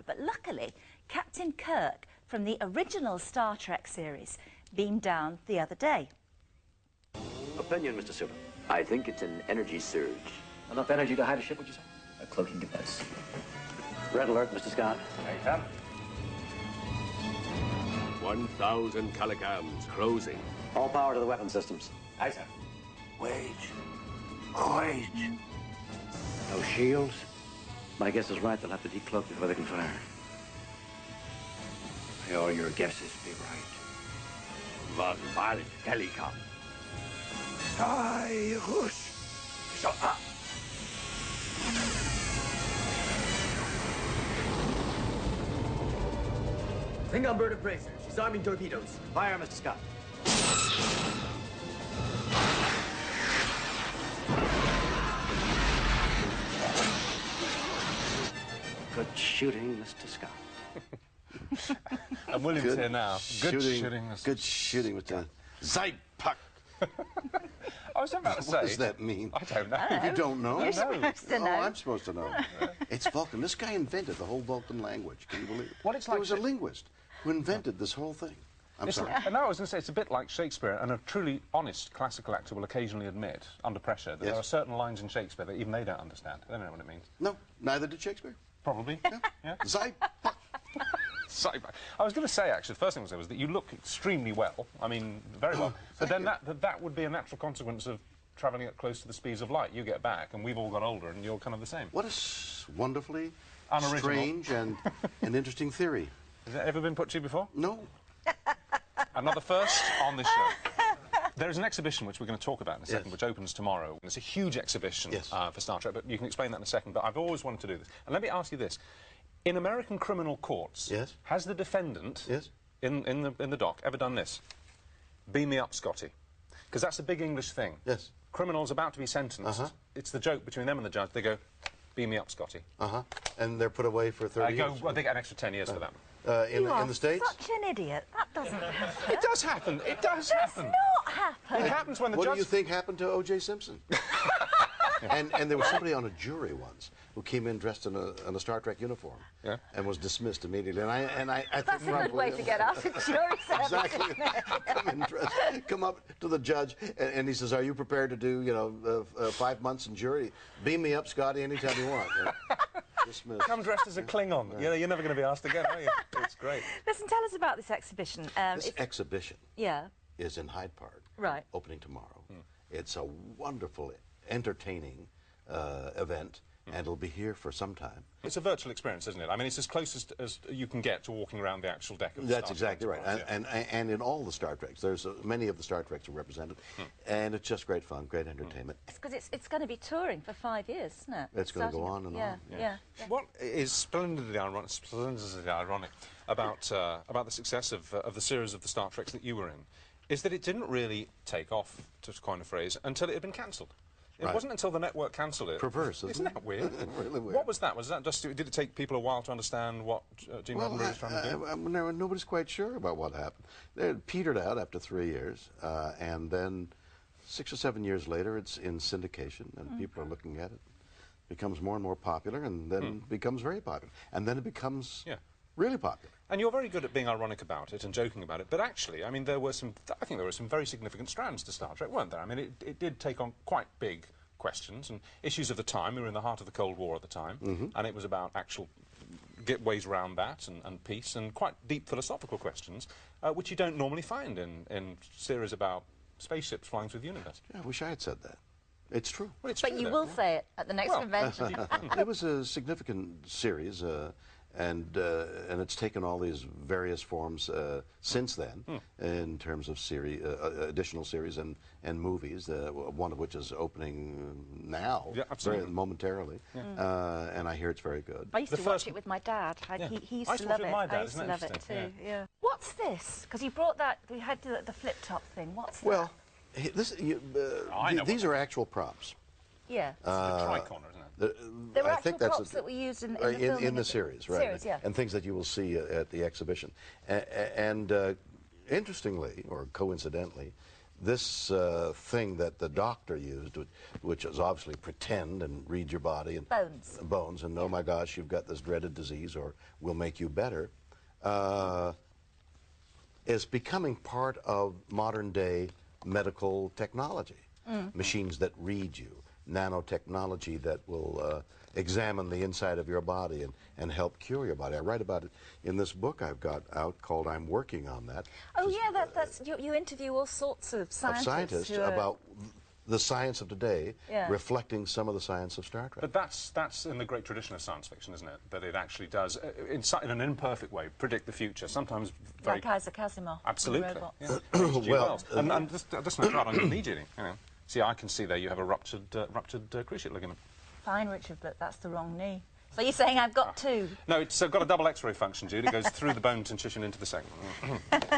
But luckily, Captain Kirk from the original Star Trek series beamed down the other day. Opinion, Mr. Super. I think it's an energy surge. Enough energy to hide a ship, would you say? A cloaking device. Red alert, Mr. Scott. Hey, Sam. 1,000 Calicams closing. All power to the weapon systems. Aye, sir. Wage. No shields? My guess is right. They'll have to decloak before they can fire. May all your guesses be right. 1,000 Calicam. Aye, hush. So, Thing on bird appraiser. She's arming torpedoes. Fire, Mr. Scott. Good shooting, Mr. Scott. And William's here now. Good shooting, Mr. Good shooting, Mr. Zeitpuck. I was about to say... What does that mean? I don't know. You don't know? You're supposed to know. Oh, I'm supposed to know. It's Vulcan. This guy invented the whole Vulcan language. Can you believe it? What it's There like was a linguist who invented this whole thing. I'm sorry. No, I was going to say, it's a bit like Shakespeare, and a truly honest classical actor will occasionally admit, under pressure, that there are certain lines in Shakespeare that even they don't understand. They don't know what it means. No, neither did Shakespeare. Probably. Yeah. Zeitpuck. I was going to say, actually, the first thing I was going to say was that you look extremely well. I mean, very well. But then that would be a natural consequence of travelling at close to the speeds of light. You get back, and we've all got older, and you're kind of the same. What a wonderfully strange and interesting theory. Has that ever been put to you before? No. Another first on this show. There is an exhibition which we're going to talk about in a second, which opens tomorrow. It's a huge exhibition for Star Trek, but you can explain that in a second. But I've always wanted to do this. And let me ask you this. In American criminal courts, has the defendant in the dock ever done this? Beam me up, Scotty. Because that's a big English thing. Yes. Criminals about to be sentenced. It's the joke between them and the judge. They go, beam me up, Scotty. And they're put away for 30 years. Well, they get an extra 10 years for that. In the States? Such an idiot. That doesn't happen. It does happen. It does happen. It does not happen. It happens when the What judge... do you think happened to O.J. Simpson? and there was somebody on a jury once who came in dressed in a Star Trek uniform and was dismissed immediately. And I That's think a good way to get out of jury service. Exactly. Come up to the judge and he says, "Are you prepared to do 5 months in jury? Beam me up, Scotty, anytime you want." Dismissed. Come dressed as a Klingon. You're never going to be asked again, are you? It's great. Listen, tell us about this exhibition. This exhibition is in Hyde Park. Right. Opening tomorrow. It's a wonderful, entertaining event, and it'll be here for some time. It's a virtual experience, isn't it? I mean, it's as close as you can get to walking around the actual deck of the That's exactly right. And in all the Star Treks, there's many of the Star Treks are represented, and it's just great fun, great entertainment. Because it's going to be touring for 5 years, isn't it? It's going to go on and on. Yeah. What is splendidly ironic about the success of the series of the Star Treks that you were in is that it didn't really take off, to coin a phrase, until it had been cancelled. It wasn't until the network cancelled it. Perverse, isn't that weird? Really weird. What was that? Was that just... Did it take people a while to understand what Gene Roddenberry was trying to do? Nobody's quite sure about what happened. It petered out after 3 years, and then 6 or 7 years later, it's in syndication, and people are looking at it. It becomes more and more popular, and then becomes very popular. And then it becomes really popular. And you're very good at being ironic about it and joking about it, but actually, I mean, I think there were some very significant strands to Star Trek, weren't there? I mean, it did take on quite big questions and issues of the time. We were in the heart of the Cold War at the time, and it was about actual ways around that and peace and quite deep philosophical questions, which you don't normally find in series about spaceships flying through the universe. Yeah, I wish I had said that. It's true. Well, it's But true, you though. will say it at the next convention. It was a significant series, and it's taken all these various forms since then, in terms of additional series and movies. One of which is opening now, very momentarily, and I hear it's very good. I used to watch it with my dad. He used to love it. I used to love it too. Yeah. What's this? Because you brought that. We had the flip top thing. What's that? Well, these are actual props. Yeah. The tricorner, isn't it? There were actual props that we used in the film. In the series, right? And things that you will see at the exhibition. And interestingly, or coincidentally, this thing that the doctor used, which is obviously pretend and read your body and bones, and oh my gosh, you've got this dreaded disease, or we'll make you better, is becoming part of modern day medical technology. Machines that read you, nanotechnology that will examine the inside of your body and help cure your body. I write about it in this book I've got out called I'm Working on That. Oh yeah, that's you interview all sorts of scientists about the science of today, reflecting some of the science of Star Trek. But that's in the great tradition of science fiction, isn't it? That it actually does, in an imperfect way, predict the future. Sometimes very... Like Isaac Asimov. Absolutely. Yeah. Well, and just no doubt, I'm going to need you. See, I can see there you have a ruptured cruciate ligament. Fine, Richard, but that's the wrong knee. So you're saying I've got two? No, it's got a double X-ray function, Judy. It goes through the bone incision into the segment.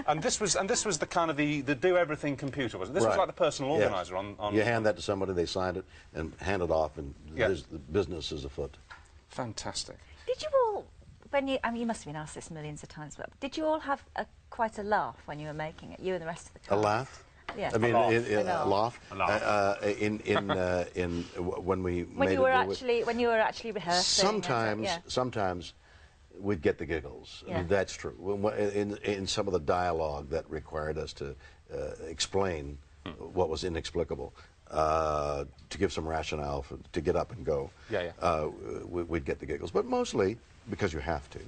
and this was the kind of the do-everything computer, wasn't it? This was like the personal organizer on... You hand that to somebody, they signed it, and hand it off, and the business is afoot. Fantastic. Did you all, when you... I mean, you must have been asked this millions of times, but did you all have quite a laugh when you were making it, you and the rest of the cast? A laugh? Yeah. I mean, a laugh. When we when you were actually rehearsing. Sometimes we'd get the giggles. Yeah. That's true. In some of the dialogue that required us to explain what was inexplicable, to give some rationale to get up and go. We'd get the giggles, but mostly because you have to,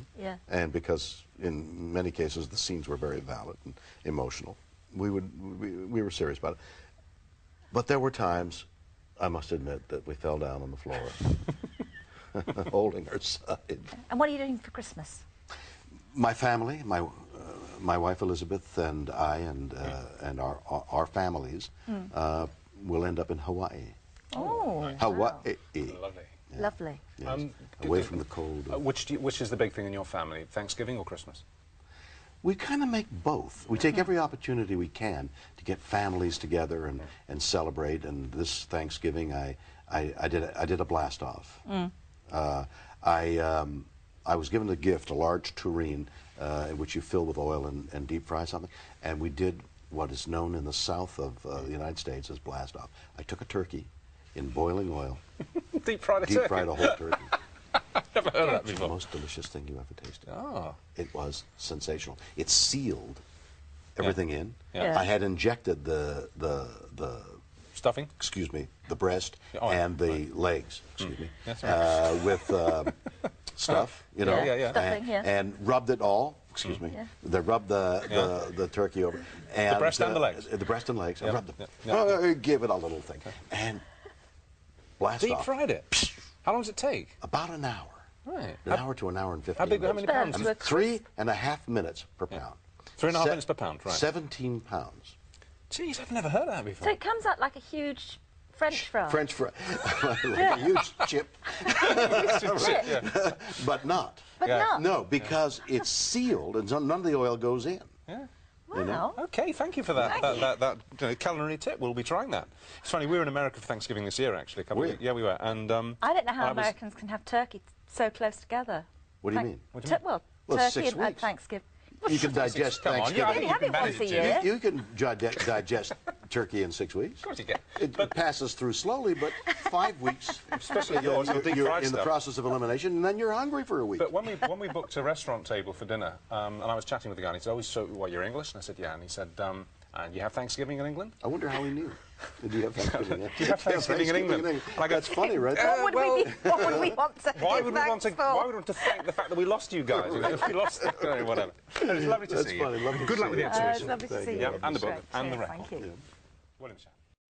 and because in many cases the scenes were very valid and emotional. We were serious about it. But there were times, I must admit, that we fell down on the floor, holding our side. And what are you doing for Christmas? My family, my wife Elizabeth and I and our families will end up in Hawaii. Oh, Hawaii. Lovely. Yeah. Lovely. Yes. Away from the cold. Which is the big thing in your family, Thanksgiving or Christmas? We kind of make both. We take every opportunity we can to get families together and celebrate. And this Thanksgiving, I did a blast off. I was given a gift, a large tureen, in which you fill with oil and deep fry something. And we did what is known in the south of the United States as blast off. I took a turkey in boiling oil, deep fried a whole turkey. Never heard of that before. It's the most delicious thing you ever tasted. Oh. It was sensational. It sealed everything in. Yeah. I had injected the stuffing. Excuse me, the breast and the legs. Excuse me. That's right. With stuff, you know. Stuffing, and rubbed it all. Excuse me. They rubbed the turkey over. And the breast and the legs. The breast and legs. I rubbed them. Give it a little thing. And blast off. Deep fried it. How long does it take? About an hour. Right. An hour to an hour and 15 How minutes. many pounds? 3.5 minutes per pound. 3.5 minutes per pound, right. 17 pounds. Jeez, I've never heard of that before. So it comes out like a huge French fry. French fry. Like a huge chip. But not. But not? No, because it's sealed and none of the oil goes in. Yeah. Wow. You know? Okay, thank you for that culinary tip. We'll be trying that. It's funny, we were in America for Thanksgiving this year, actually. Yeah, we were. And I don't know how Americans can have turkey so close together. What do you mean? Well, it's turkey 6 weeks. and Thanksgiving. You can digest Thanksgiving. You only have it once a year. You can digest turkey in 6 weeks. Of course you can. It passes through slowly, but 5 weeks, especially you're in the process of elimination, and then you're hungry for a week. But when we booked a restaurant table for dinner, and I was chatting with the guy, and he said, "Oh, so what? You're English?" And I said, "Yeah." And he said, "And you have Thanksgiving in England?" I wonder how he knew. Did you have Thanksgiving? Do you have Thanksgiving in England? That's funny, right? What would we want to why would we want to thank the fact that we lost you guys? If we lost it, whatever. It's lovely to see you. Lovely Good luck with the exhibition. It's lovely to see you. Yeah, and the book, and the Thank record. you. William Shatner.